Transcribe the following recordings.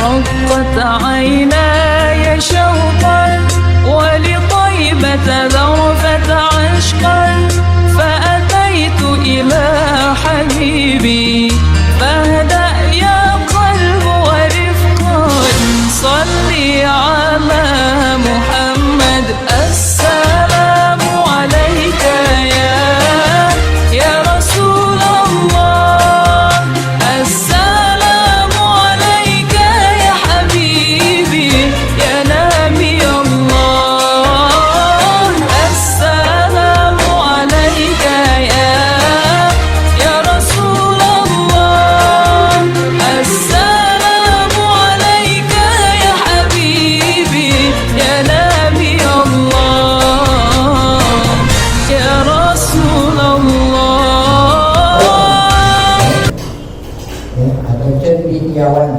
رقت عيناي شوقا ولطيبة ذرفت عشقا فأتيت إلى حبيبي فاهدأ يا قلب ورفقا صلي على محمد السلام عليك يا رسول الله السلام عليك يا حبيبي يا نبي الله السلام عليك يا رسول الله السلام عليك يا حبيبي يا نبي الله يا رسول الله. Atau cendekiawan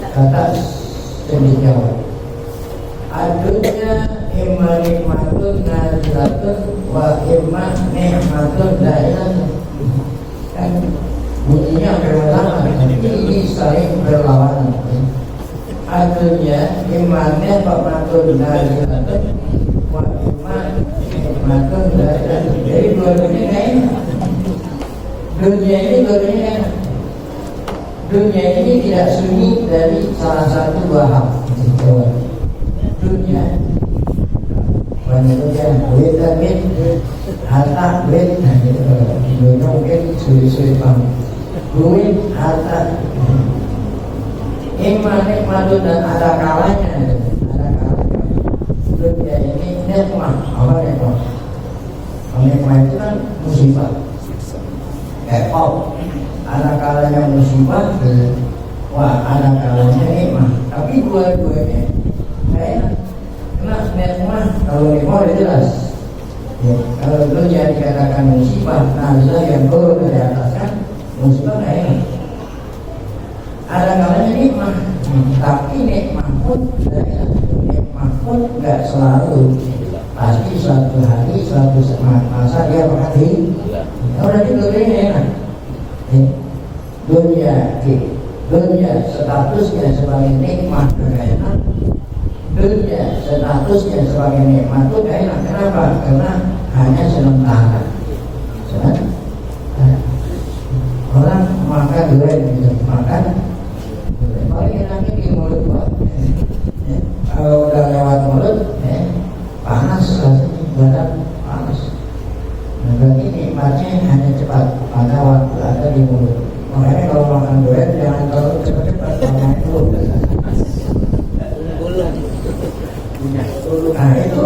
kata cendekiawan adunya imma nikmatun nazilatun wa imma nikmatun dailatun kan bunyinya berlawanan ini saling berlawanan adunya imma nikmatun nazilatun wa imma nikmatun dailatun jadi dua-duanya enak. Dunia ini dua-duanya enak. Dunia ini tidak sunyi dari salah satu dua hal. Dunia banyak duit duit harta duit dunia mungkin sulit-sulit banget duit harta iman nikmat dan ada kalanya dunia ini nikmat apa nikmat nikmat itu kan musibah ada kalanya musibah wah ada kalanya nikmat tapi dua-duanya kayak kena nikmat kalau nikmat udah jelas ya, kalau dunia dikatakan musibah nazilah yang turun dari atas kan musibah nggak enak ada kalanya nikmat tapi nikmat pun nggak selalu pasti suatu hari suatu masa dia berhati berarti dunia enak dunia statusnya sebagai nikmat kekayaan dunia statusnya sebagai nikmat itu gak enak. Kenapa? Karena hanya sementara. Orang makan durian gitu, makan paling enaknya di mulut buat kalau udah lewat mulut panas rasanya badan panas. Nah, berarti nikmatnya hanya cepat pada waktu ada di mulut. Makanya kalau makan durian jangan terlalu cepat-cepat makan dulu. Nah itu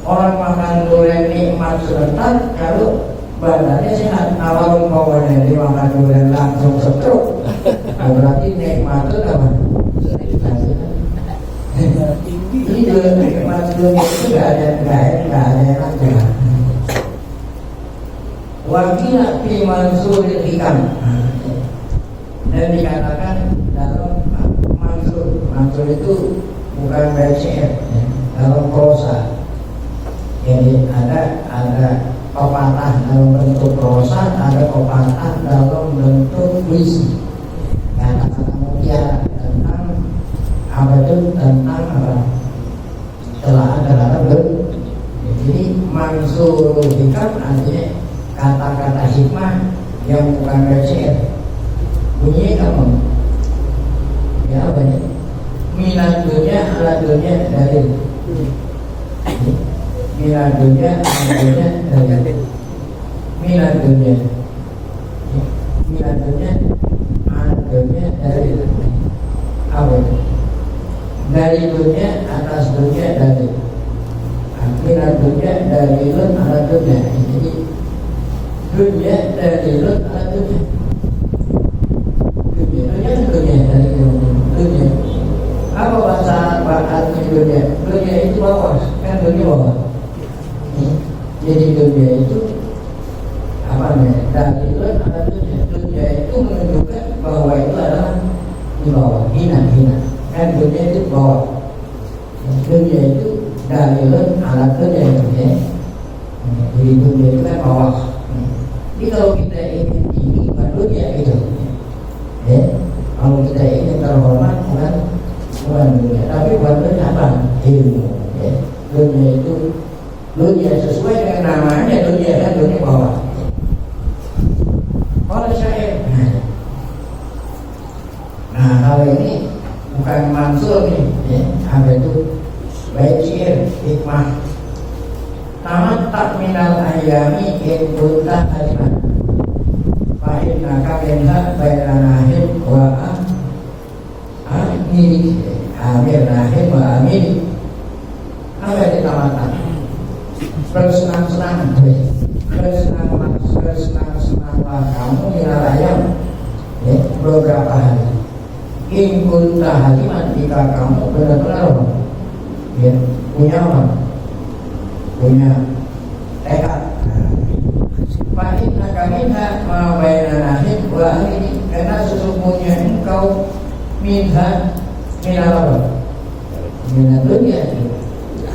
orang makan durian nikmat sebentar kalau badannya sehat. Kalau umpamanya dia makan durian langsung stroke, nah, berarti nikmat itu apa? Ini durian nikmat dunia itu nggak ada yang lancar. Wakila fi mansuril hikam dan dikatakan dalam mansur itu bukan bait syair dalam prosa. Jadi ada pepatah dalam bentuk prosa, ada pepatah dalam bentuk puisi. Kata-kata mutiara tentang apa itu tentang apa telah jadi mansurul hikam artinya kata-kata hikmah yang bukan bait syair. Bunyinya apa? Ya apa ya? Minat dunia ala dunia dalil. Minat dunia ala dunia dalil. Minat dunia. Minat dunia ala dunia dalil. Apa itu? Dari dunia atas dunia dalil. Minat dunia dalilun ala dunia. Jadi dunia dalilun ala dunia. Dunia apa bahasa arti dunia? Dunia itu bawah, kan dunia bawah. Jadi dunia itu apa namanya? Dalilun ala dunia. Dunia itu menunjukkan bahwa itu adalah di bawah, hina. Kan dunia itu bawah. Dunia itu dalilun ala dunia ya. Jadi dunia itu kan bawah. Jadi kalau kita ingin tinggi bukan dunia itu. Ya, kalau kita ingin terhormat ilmu. Ya. Dunia itu dunia sesuai dengan namanya, dunia kan dunia bawah. Kalau syair, nah kalau ini bukan Mansur nih, ya. Apa itu? Baik syair, hikmah. Tamattak minal ayami in kunta haliman fa innaka minha bainanahim wa amiri amir nahim wa amiri. Apa itu tamattak? Bersenang-senang, bersenang-senanglah kamu minal ayam, ya, beberapa hari. In kunta haliman, jika kamu benar-benar, ya, punya apa? Punya tekad. Fa'inna kaminha ma bainanahim wa amiri, karena sesungguhnya engkau minha minal dunia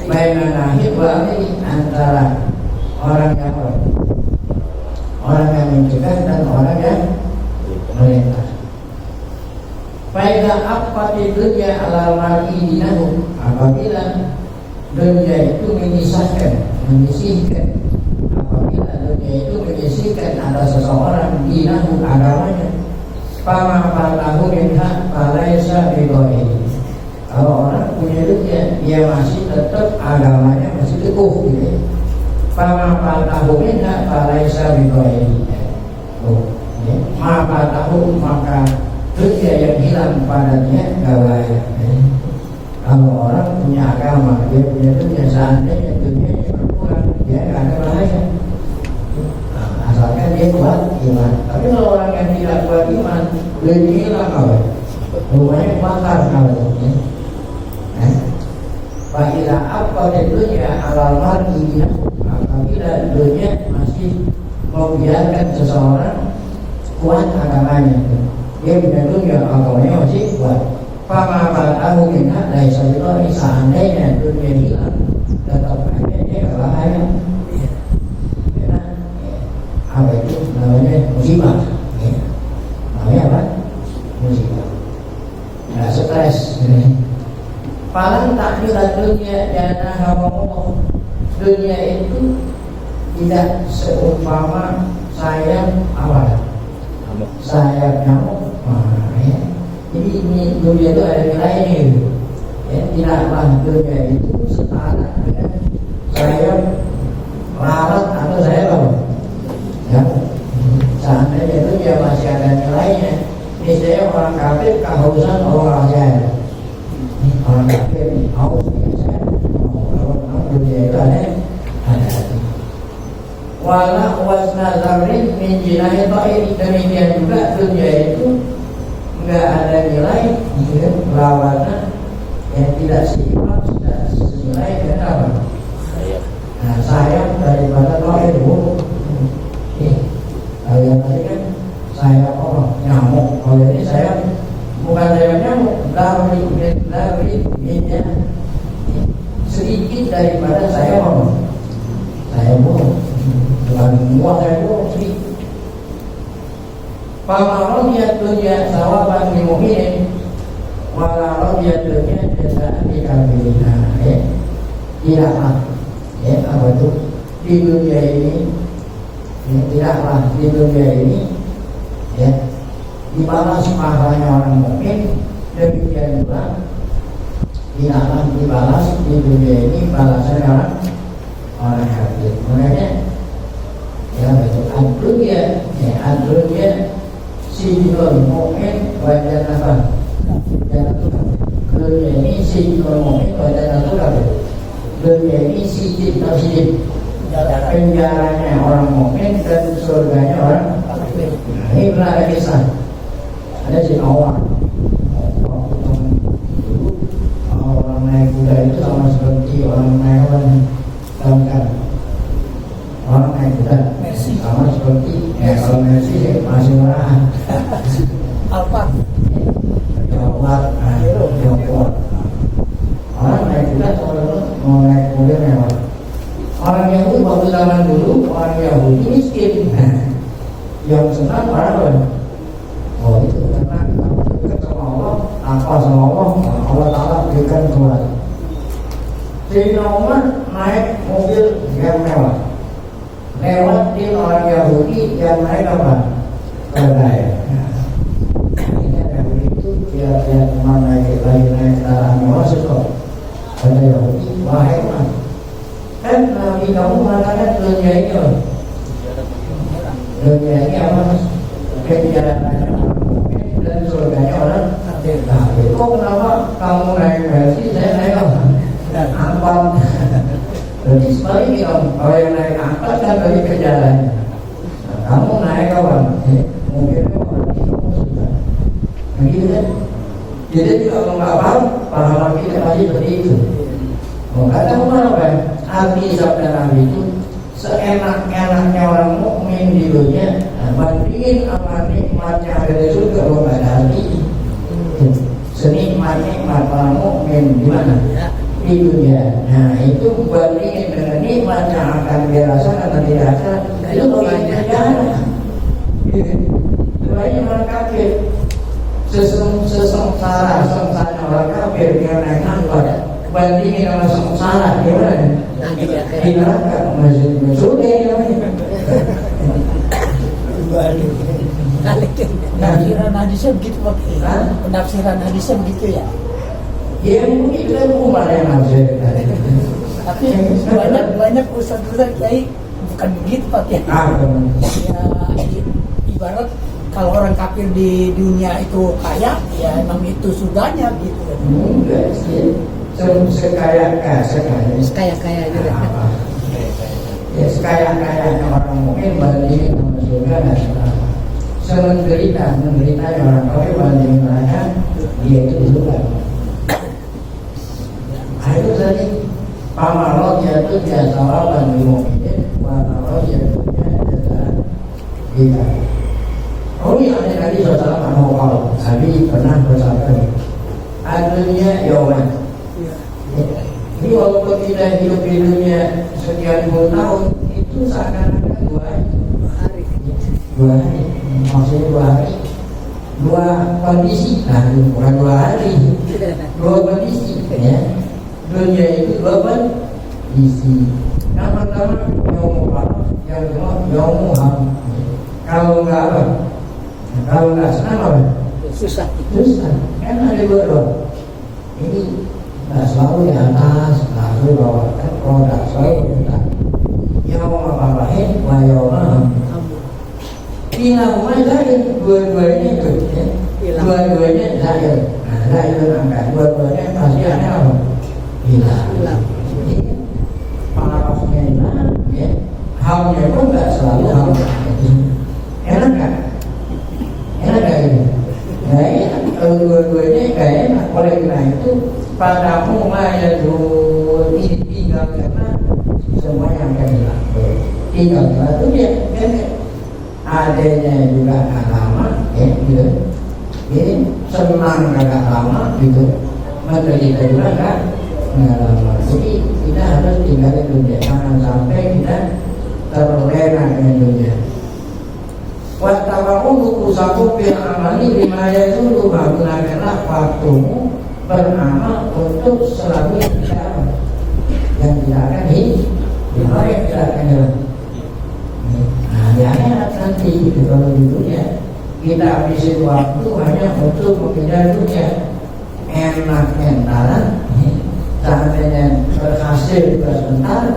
bainanahim wa amiri, antara orang yang mencegah dan orang yang merintah. Faidah apa di dunia ala mar'i dinahu, apabila dunia itu menyisihkan, apabila dunia itu menyisihkan ada seseorang dinahu, agamanya, fama fatahu minha falaisa bidoi. Kalau orang punya dunia, dia masih tetap agamanya masih teguh, gitu. Fama fatahu minha falaisa bidoi. Ma fatahu, maka dunia yang hilang padanya gawaya. Kalau orang punya agama, dia punya dunia, seandainya dunianya berkurang, dia nggak ada bahaya. Asalkan dia kuat iman. Tapi kalau orang yang tidak kuat iman, dunia hilang kawan, rumahnya bakar kawan. Bila apa dunia alal mar'i, apabila dunia masih membiarkan seseorang kuat agamanya, dia punya dunia, agamanya masih kuat. Fama fatahu minha laisa bidoi, seandainya dunia hilang, tetap aja dia bahaya. Karena apa itu namanya musibah, ya. Namanya apa? Musibah. Nah, stres. Paling takdiran dunia jana hawa, dunia itu tidak seumpama sayap apa? Sayap nyamuk. Ya. Jadi ini dunia itu ada nilainya, ya, tidaklah dunia itu setara dengan sayap lalat atau sayap apa? Ya, seandainya dunia masih ada nilainya, misalnya orang kafir kehausan orang jahil, orang kafir haus dengan saya, orang dunia itu ada. Wala wasna zarrin min jinahi ta'ir, demikian juga dunia itu enggak ada nilai, ya, lawannya yang tidak seimbang, tidak senilai dengan apa? Nah, sayap daripada ta'ir buruk. Kalau yang tadi kan sayap apa? Nyamuk. Kalau ini sayap bukan sayap nyamuk, dari ya, sedikit daripada sayap apa? Sayap buruk. Bukan semua sayap buruk, sedikit. Famarol ya dunia sawaban di mu'minin, walarol ya dunia jasaan di kafirina. Tidaklah, ya, apa itu di dunia ini, ya, tidaklah di dunia ini, ya, dibalas pahalanya orang mukmin, demikian juga tidaklah dibalas di dunia ini balasan orang kafir. Makanya, ya, betul. Ad-dunya sijnul mu'min wa jannatan. Dunia ini sijnul mu'min wa jannatan. Dunia ini sijin atau sijin, penjaranya orang mu'min dan surganya orang kafir. Ini pernah ada kisah. Ada si Awar. Orang naik kuda itu sama seperti orang naik tongkat. Orang naik kuda sama seperti, ya, kalau Mercy masih murahan. Apa? Yang kuat. Orang naik kuda mau naik kuda mewah. Orang Yahudi waktu zaman dulu, orang Yahudi miskin. Yang senang orang apa? Oh, itu karena dekat sama Allah, apa sama Allah, Allah Ta'ala berikan kuat. lihat kemana lagi naik kendaraan mewah sesuatu. Kata Yahudi, wahai Mas, kan Nabi kamu mengatakan dunia ini loh. Dunia ini apa Mas? Kebijakannya dan surganya orang kafir. Kok kenapa kamu naik haji, saya naik apa? Angkot. Jadi sebaliknya kalau yang naik angkot kan bagi perjalanannya. Kamu naik apa? Mungkin apa? Begitu kan? Jadi kalau nggak paham, pahaman kita pasti seperti itu. Kata apa? Arti sabda Nabi itu seenak-enaknya orang mukmin di dunia bandingin sama nikmatnya ada di surga kalau nggak ada arti. Senikmat-nikmat orang mukmin di mana? Di dunia. Nah itu bandingin dengan nikmat yang akan dirasakan nanti di akhirat. Itu banyak jalan. Banyak orang kafir. Sengsara orang kafir yang naik angkot bandingin sama sengsara gimana? Di neraka masih surga namanya. Penafsiran hadisnya begitu Pak. Penafsiran hadisnya begitu ya. Ya mungkin itu kan umar yang nafsir. Tapi banyak ustaz-ustaz kiai bukan begitu Pak ya. Ya ibarat kalau orang kafir di dunia itu kaya, ya emang itu surganya gitu. Enggak sih. Sekaya juga. Ya sekaya-kayanya orang mungkin bandingin sama surga dan menderita orang kafir bandingin mereka dia itu di surga. Itu tadi pamarot yaitu biasa orang di mukmin, pamarot yaitu biasa kita. Oh iya, tadi saudara Muhammad Nabi pernah bersabda, adunya yawan. Ini walaupun kita hidup di dunia sekian puluh tahun, itu seakan-akan 2 hari. 2 hari, maksudnya 2 hari. 2 kondisi, nah bukan 2 hari, 2 kondisi. Ya. Dunia itu 2 kondisi. Yang pertama yaumul araf, yang kedua yaumul ham. Kalau nggak apa? Kalau nggak senang apa? Susah. Kan ada 2. Ini nggak selalu di atas, selalu bawah. Kan kalau nggak selalu di atas. Yaum apa-apain, wa yaumaham. Bila umay zahir, dua-duanya itu. Dua-duanya zahir. Nah, zahir angkat. Dua-duanya pasti ada apa? Hilang. Parafnya hilang, ya. Hamnya pun nggak selalu ham. Enak kan? Enak gak ini? Nah enak, kalau dua-duanya gak enak. Oleh karena itu padamu maya ini tinggal karena semua yang akan hilang. Tinggal karena itu dia kan adanya juga agak lama, ya gitu. Ini senang agak lama gitu. Menderita juga agak lama. Jadi kita harus tinggal di dunia. Jangan sampai kita terlena dengan dunia. Wattaqu usaku bil amali bima yazulu gunakanlah waktumu beramal untuk selalu yang tidak akan yang tidak akan hilang. Nah, ya nanti kalau di dunia kita habisin waktu hanya untuk mengejar dunia enak-enakan, seandainya berhasil sebentar,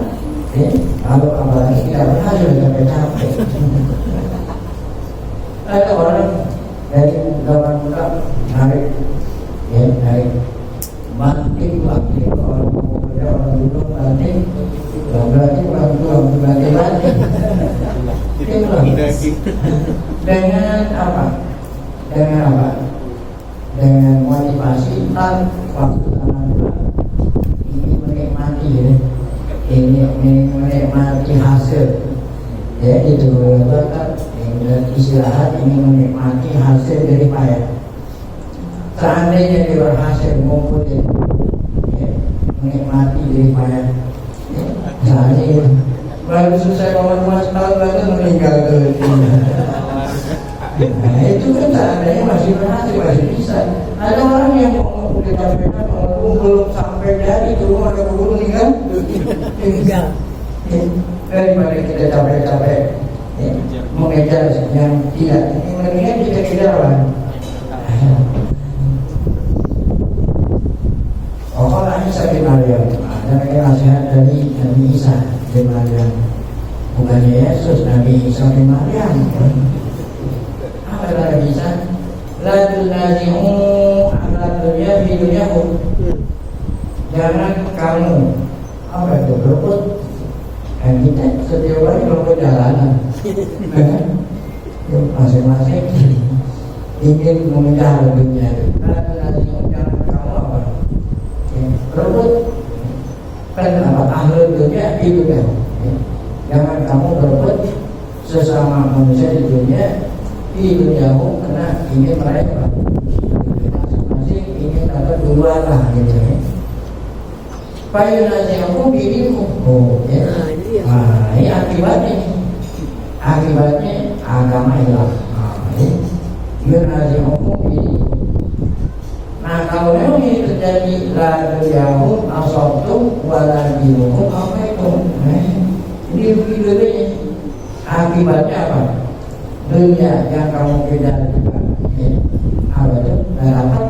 kalau apalagi tidak berhasil capek-capek. Ada orang dari zaman muda narik banting orang muda orang dulu banting dengan apa? Dengan motivasi dan waktu ini menikmati ini menikmati hasil ya itu kan istirahat ini menikmati hasil dari payah. Seandainya dia berhasil ngumpulin menikmati dari payah, misalnya baru selesai rumah setahun lagi meninggal dunia. Nah itu kan seandainya masih berhasil, masih bisa. Ada orang yang mau ngumpulin capek-capek, belum sampai dari ke rumah ke keburu meninggal. Daripada kita capek-capek mengejar yang tidak, ini mendingan kita kejar apa? bin Maryam. Bukannya Yesus, Nabi Isa bin Maryam. Apa Nabi Isa? La tunazi'u ala dunya fi dunyakum. Jangan kamu apa itu berebut. Dan kita setiap hari berebut jalanan. Masing-masing ingin mengejar dunia. La tunazi'u, jangan kamu apa? Berebut. Kan apa ahli dunia itu kan. Jangan kamu berebut sesama manusia di dunia karena ingin mereka masing-masing ingin dapat duluan lah gitu ya. Fayunasi'u dirimu. Ya. Nah, ini akibatnya agama hilang. Yunasi'u dirimu. Nah, kalau memang ini terjadi la yahum asabtum wala dinukum apa itu? Ini begini akibatnya apa? Dunia yang kamu kejar juga, apa itu? Dapat,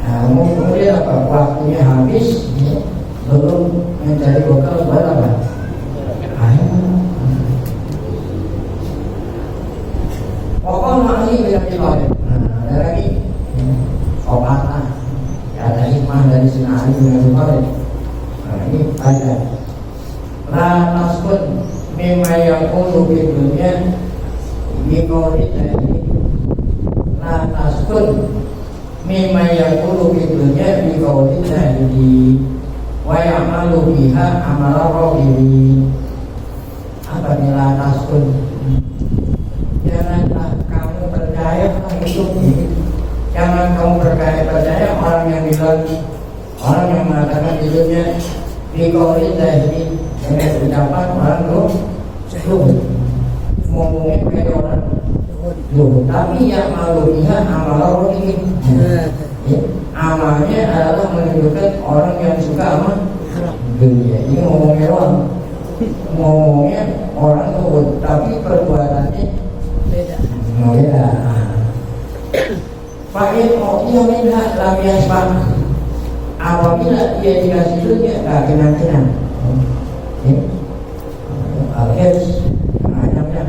kemudian apa? Waktunya habis, belum mencari bekal buat apa? Pokok masih bilang dipakai. Ada lagi obatlah, ada hikmah dari sinari dengan dipakai. Ini ada. La taskun mimma yakunu fi dunya biqawli tadi. La taskun mimma yakunu fi dunya biqawli tadi. Wa ya'malu biha amala rohiri. Apa ini la taskun? Janganlah kamu percaya hidup ini. Jangan kamu percaya orang yang bilang, orang yang mengatakan hidupnya biqawli tadi. Dengan ucapan orang lu ngomongnya kayak orang lu, tapi yang malu dia amal orang ini. Amalnya adalah menunjukkan orang yang suka sama dunia. Ini ngomongnya orang, ngomongnya orang tuh, tapi perbuatannya beda. Fa'in dia minta lamia sebab apabila dia dikasih dunia tak kenang-kenang. Al-Hibs ayamnya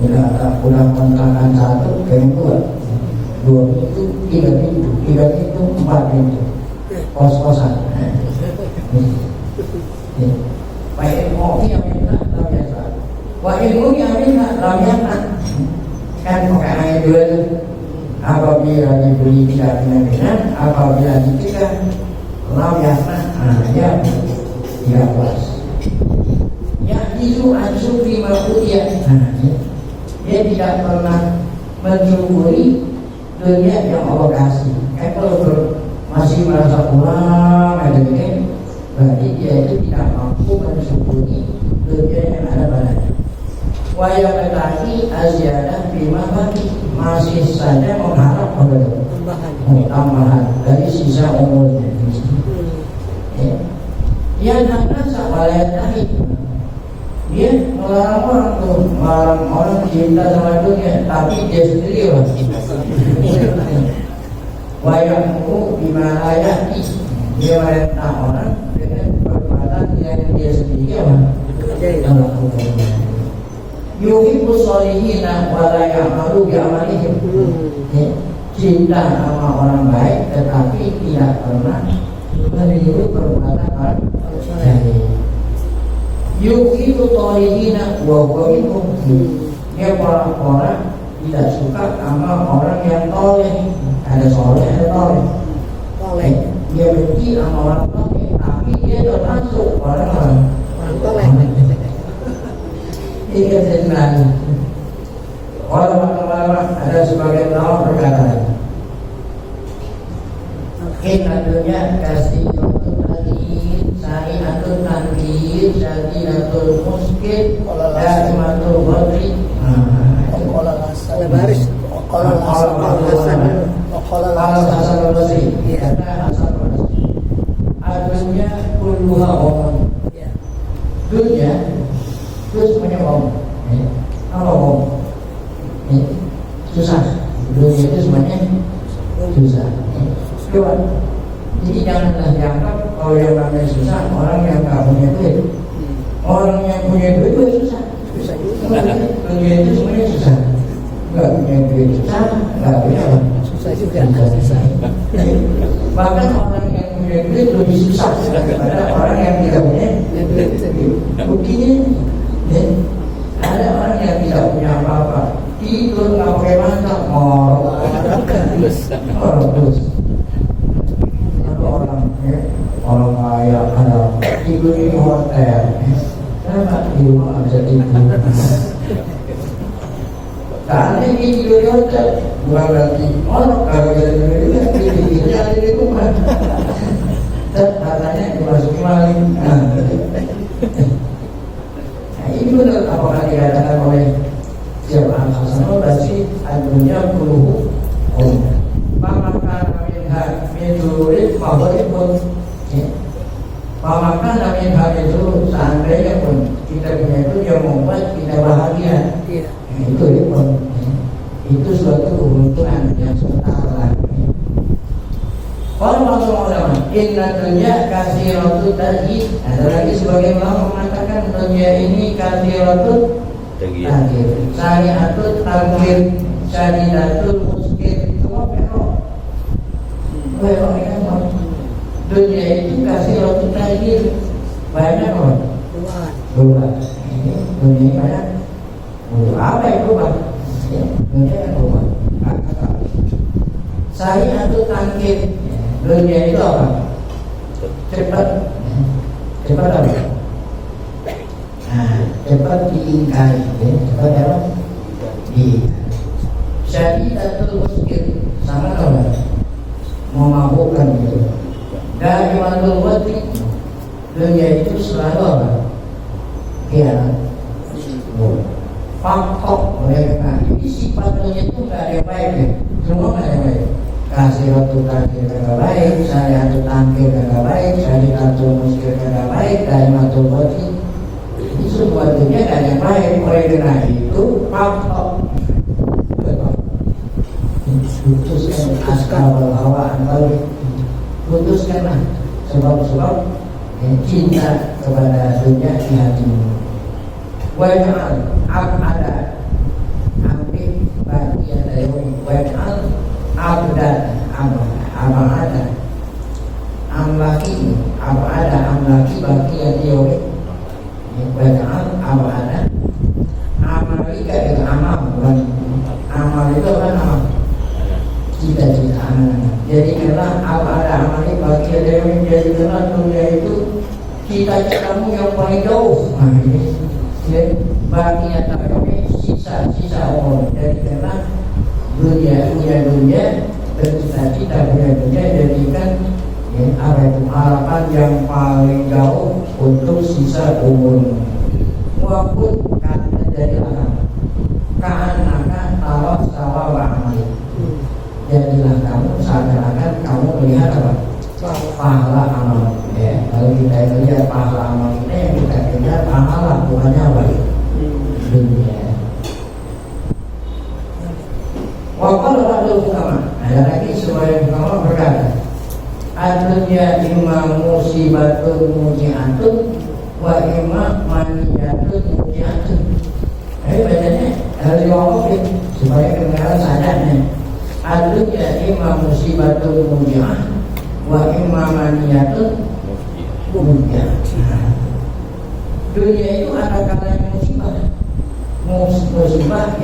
udah kontrakan 1 ke 2 pintu, 3 pintu, 4 pintu kos-kosan. Wa ilmu yang minta lam yasa, wa ilmu yang minta lam yasa. Kan pakai ayat 2 itu. Apabila diberi tidak benar, apabila tidak lam yasa, ya tidak puas. Ya itu ansur lima utia. Dia tidak pernah mensyukuri dunia yang Allah kasih. Kalau masih merasa kurang ada gini, berarti dia itu tidak mampu mensyukuri dunia yang ada padanya. Waya petaki aziyadah bima bagi, masih saja mengharap pada tambahan dari sisa umurnya. Dia nak sahabat tadi, dia melarang orang tuh, melarang orang cinta sama dunia, tapi dia sendiri lah. Wayangku bimalayati, dia merintah orang dengan perbuatan yang dia sendiri lah. Yuhibbu sholihina wala ya'malu bi'amalihim. Cinta sama orang baik, tetapi tidak pernah meniru perbuatan orang baik. Yuhibbu sholihina wa huwa minhum. Dia orang-orang tidak suka sama orang yang toleh. Ada soleh, ada toleh. Dia benci sama orang toleh, tapi dia termasuk orang toleh. Ini kesenangan. Orang-orang ada sebagian orang berkata, Inna dunya kasih untuk tadi, sa'iatul tanbih, syadinatul muskid, da'imatul badri. Qala baris, qala Hasan al-Basri. Kata Hasan al-Basri, dunya kulluha om. Dunia itu semuanya om. Apa om? Susah. Dunia itu semuanya susah. Coba Jadi janganlah dianggap kalau yang namanya susah orang yang nggak punya duit. Orang yang punya duit itu susah. Susah juga. Dunia itu sebenarnya susah. Nggak punya duit susah, nggak punya apa? Susah juga. Susah. Bahkan orang yang punya duit lebih susah daripada orang yang tidak punya duit. Buktinya, ya, ada orang yang tidak punya apa-apa, tidur nggak pakai bantal, orang terus. Ada orang, ya, orang kaya, ada tidur di hotel, kenapa di rumah nggak bisa tidur? Karena ini tidur di hotel, bukan berarti orang kaya tidurnya ada di rumah. Dan katanya dimasuki maling. Nah, ini benar apakah dikatakan oleh siapa Al-Hasan al-Basri ad-dunya kulluhu maka minha min durit pun maka minha itu seandainya pun kita punya itu yang membuat kita bahagia. Itu ya pun itu suatu keuntungan yang sementara. Kalau ulama inna dunya kasiratu tadi, ada lagi sebagai ulama mengatakan dunia ini kasiratu tadi, syariatul takdir, syariatul muskil, semua belok. Belok ya kan? Dunia itu kasiratu tadi banyak loh. Dua. Ini dunia banyak. Apa itu bang? Dunia yang berubah. Syariatul takdir. Dunia itu apa? Cepat apa? Nah, cepat diingkari, cepat apa? Syadidatul muskil, sama kalau memabukkan gitu. Daimatul wati, dunia itu selalu apa? Khianat. Faktor mereka, ini sifat dunia itu nggak ada yang baik ya, semua nggak ada yang baik. Kasiratu takdir kagak baik, syariatul tangkir kagak baik, syariatul muskil kagak baik, daimatul wati. Ini semua dunia gak ada yang baik. Oleh karena itu faktor putuskan askal hawa antal, putuskanlah sebab-sebab cinta kepada dunia di hatimu. Waj'al abada ambil bagian dari waj'al abdan abada amlaki abada amlaki bagian dari waj'al abada amalika itu amal, bukan amal itu kan amal cita-cita anak. Jadi karena abada amalik bagian dari menjadi karena dunia itu cita-citamu yang paling jauh. Nah ini bagian dari sisa umur. Jadi karena dunia bercita-cita punya dunia jadikan apa itu harapan yang paling jauh untuk sisa umur. Walaupun kata jadilah karena kalau salah amal, jadilah kamu seakan-akan kamu melihat apa? Pahala amal. Ya, kalau kita lihat pahala amal ini yang kita lihat pahala bukannya apa? Dunia. Wakil Rasul Ulama, ada lagi sebagai ulama berkata, ad-dunya imma musibatun muji'atun wa imma maniyatun muji'atun. Ini bacanya harus ngomongin supaya kedengaran sadarnya. Ad-dunya imma musibatun muji'ah wa imma maniyatun muji'ah. Dunia itu ada kalanya musibah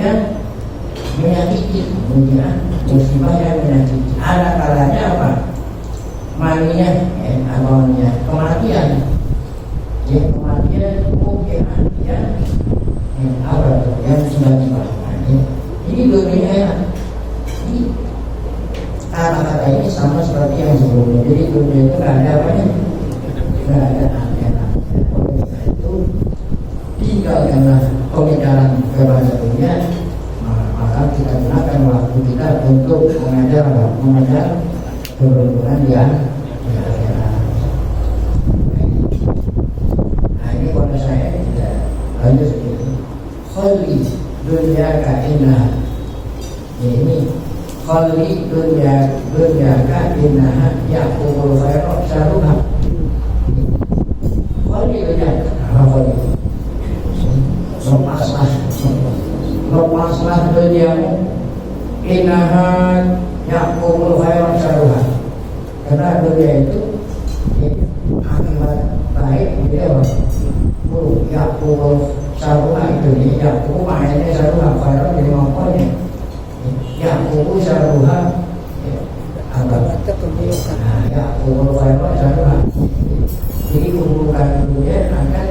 yang menyakiti, musibah yang menyakiti. Ada kalanya apa? Mania, awalnya kematian. Ya, kematian mungkin ya, apa itu? Yang tiba-tiba. Ini dunia ya. Ini kata-kata ini sama seperti yang sebelumnya. Jadi dunia itu nggak ada apa-apa, nggak ada aneh-aneh. Itu tinggalkanlah pembicaraan kepada dunia. Maka kita gunakan waktu kita untuk mengajar keberuntungan di akhirat. Nah ini pada saya tidak lanjut seperti kholi dunia ka'inah. Ini Khali dunia innaha yaqul khairat syaruha. Khali dunia khali lepaslah duniamu innaha yaqul khairat syaruha. Karena dunia itu akibat baik dia buruk. Yaqul syaruha itu nih, yaqul maknanya syaruha khairat jadi ngomongnya. Yaqul syaruha apa? Yaqul khairat syaruha. Jadi keburukan dunia akan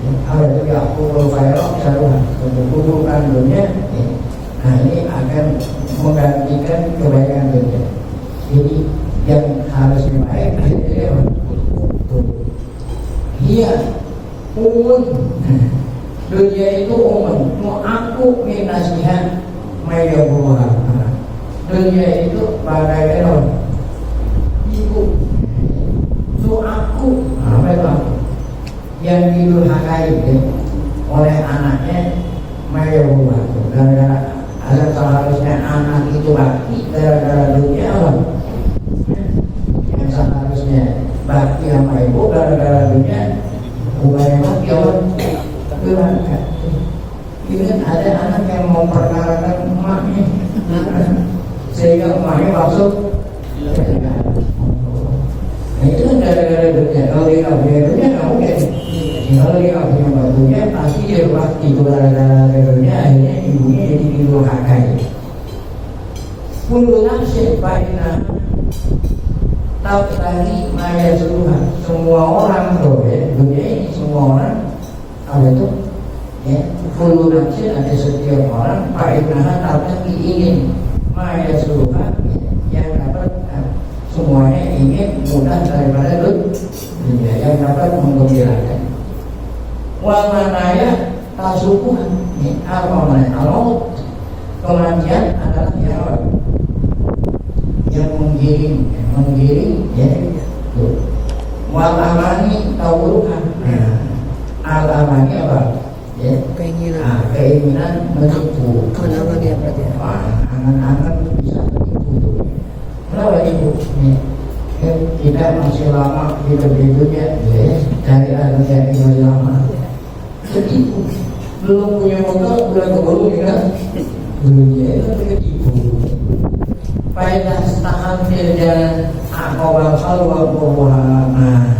ada itu yaqul khairat syaruha. Keburukan dunia, nah ini akan menggantikan kebaikan dunia. Jadi yang harus baik itu apa? Dia umun dunia itu umun. Mau aku minasihan Maya buah. Dunia itu bagai elon. Ibu itu aku, apa itu aku? Yang didurhakai oleh anaknya Maya buah. Gara-gara asal seharusnya anak itu bakti, gara-gara dunia apa? Yang seharusnya bakti sama ibu, gara-gara dunia bukannya bakti apa? Durhaka. Ini ada anak yang memperkarakan emaknya, sehingga emaknya masuk. Nah itu kan gara-gara dunia. Kalau dia nggak punya dunia nggak mungkin. Kalau dia nggak punya batunya pasti dia bakti. Itu gara-gara dunia akhirnya ibunya jadi didurhakai. Kullu nafsin fa'inna tabtaghi ma yasluha. Semua orang tuh ya, dunia ini semua orang ada itu. Ya, kullu nafsin ada setiap orang fa'innaha tabtaghi ingin ma yasluha, yang dapat semuanya ingin mudah daripada dunia, yang dapat menggembirakan. Wa manaya tasubuhan, apa namanya? Kalau kematian adalah yang menggiring ya itu. Wal amani tawuruhan. Al amani apa? Ya, keinginan menipu. Kenapa dia berarti? Angan-angan bisa menipu. Kenapa ibu? Kita masih lama hidup di dunia, ya, dari anak yang masih lama. Ketipu. Belum punya motor, udah keburu kan? Dunia itu ketipu. Faidah tahan jalan akobal salwa buhana.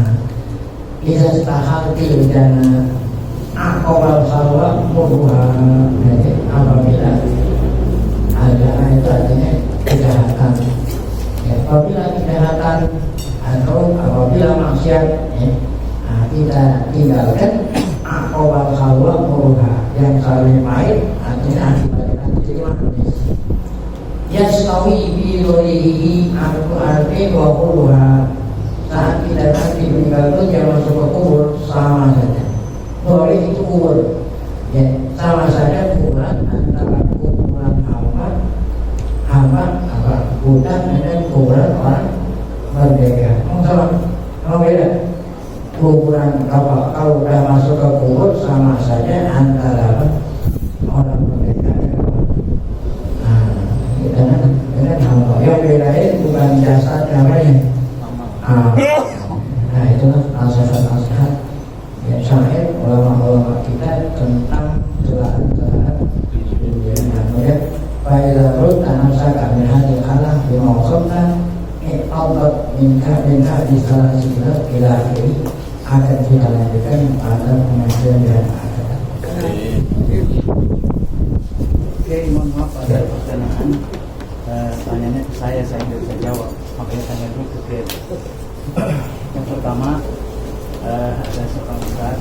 Bisa tahan jalan akobal salwa buhana. Apabila ada itu artinya kejahatan. Ya, apabila kejahatan atau apabila maksiat, kita tinggalkan akobal salwa buhana, yang saling baik artinya akibatnya jadi manis. Yastawi bi dhurihi aku arti wa quluha. Saat kita nanti meninggal dunia masuk ke kubur sama saja. Dhuri itu kubur, ya, sama saja kuburan antara kuburan hamba apa budak dengan kuburan orang merdeka. Sama beda. Kuburan kalau sudah masuk ke kubur sama saja antara orang merdeka dengan hamba. Yang bedain bukan jasad namanya. Nah itulah nasihat-nasihat yang syahid ulama-ulama kita tentang celahan-celahan dunia. Kemudian Faidah Rud Anamsa Kami Hadil Kalah Bimausobna Allah minta di salah sila ila akhiri. Akan kita lanjutkan pada pengajian dan akhirat. Oke, mohon maaf ada pertanyaan. Tanyanya ke saya tidak bisa jawab, makanya tanya dulu ke Kiai. Yang pertama, ada seorang ustaz,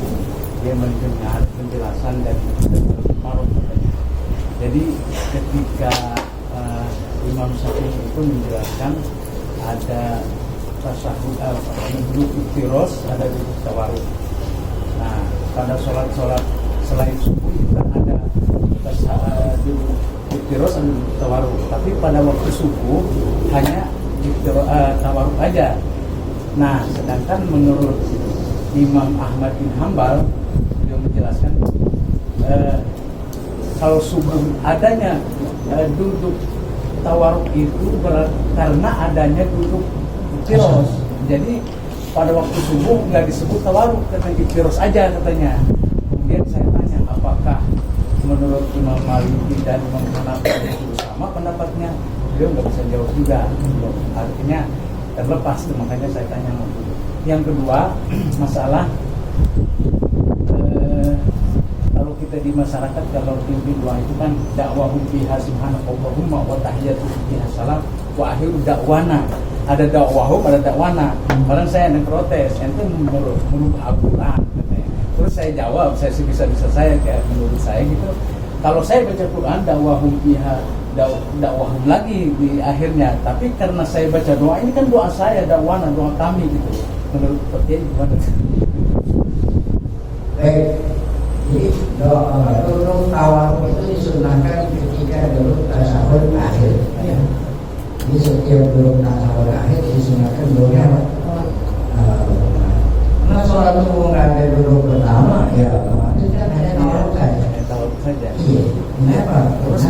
dia mendengar penjelasan dari Maruf katanya. Jadi ketika Imam Syafi'i itu menjelaskan ada tasahud duduk iftiros, ada duduk tawaruk. Nah, pada sholat selain subuh itu kan ada duduk iftiros dan duduk tawaruk. Tapi pada waktu subuh hanya tawaruk aja. Nah, sedangkan menurut Imam Ahmad bin Hambal, beliau menjelaskan kalau subuh adanya duduk tawaruk itu karena adanya duduk iftiros. Jadi pada waktu subuh nggak disebut tawaruk, katanya iftiros aja katanya. Kemudian saya tanya apakah menurut Imam Maliki dan Imam Hanafi itu sama pendapatnya, beliau nggak bisa jawab juga. Artinya terlepas tuh, makanya saya tanya dulu. Yang kedua, masalah kalau kita di masyarakat, kalau pimpin doa itu kan dakwahum biha subhanakallahumma wa tahiyyatuhum biha salam wa akhiru da'wana. Ada dakwahum, ada dakwana. Padahal saya yang protes, ente merubah Al-Quran katanya. Terus saya jawab, saya sebisa-bisa saya kayak menurut saya gitu. Kalau saya baca Quran dakwahum biha dakwahum lagi di akhirnya, tapi karena saya baca doa ini kan doa saya, dakwana, doa kami gitu. Menurut Fatih gimana? Baik, jadi doa duduk tawaruk itu disunahkan ketika duduk tasawuf akhir. Jadi setiap duduk tasawuf akhir disunahkan duduknya apa? Karena sholat subuh nggak ada duduk pertama, ya otomatis kan hanya tawaruk saja. Tawaruk saja. Iya, kenapa? Terus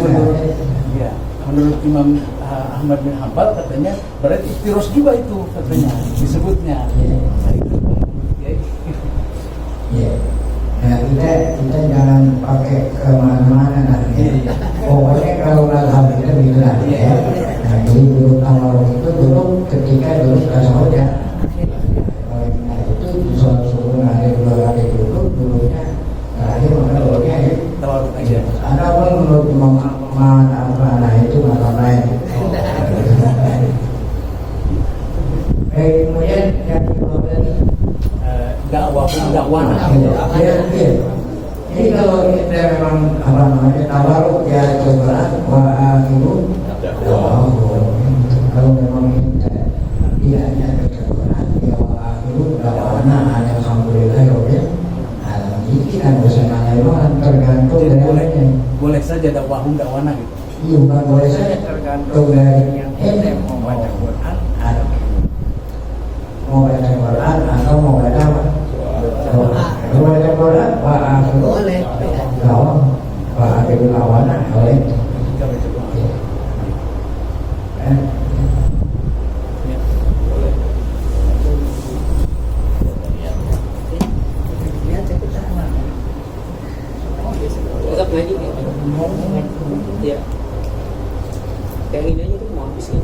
menurut Imam Ahmad bin Hanbal katanya berarti iftiros juga itu katanya disebutnya. Nah, itu ya. Iya. Nah, kita jangan pakai kemana-mana lah ya. Pokoknya kalau mazhab kita bilang ya. Nah, jadi duduk tawaruk itu duduk ketika duduk tasawuf ya. Nah, itu di sholat subuh ada 2 kali duduknya terakhir maka duduknya ya. Tawaruk aja. Ada pun menurut Imam Ahmad apa, nah itu masalah lain. Kemudian yang kedua tadi dakwana. Iya. Jadi kalau kita memang apa namanya tawaruk ya coba wa akhiru kalau memang kita tidak hanya kecocokan ya wa akhiru dakwana alhamdulillahirabbil alamin. Kita nggak usah nanya doang, tergantung dari orangnya. Boleh saja dakwahum dakwana gitu. Iya, bukan boleh saja, tergantung dari yang ente mau baca Quran atau mau baca Quran atau mau baca apa? Mau baca Quran, Pak Akhir Boleh. lawan, Pak Akhir lawan, boleh. Kita baca doa. Eh, Tetap ngaji ya. Ya. Kayak ini aja tuh mau habis kan.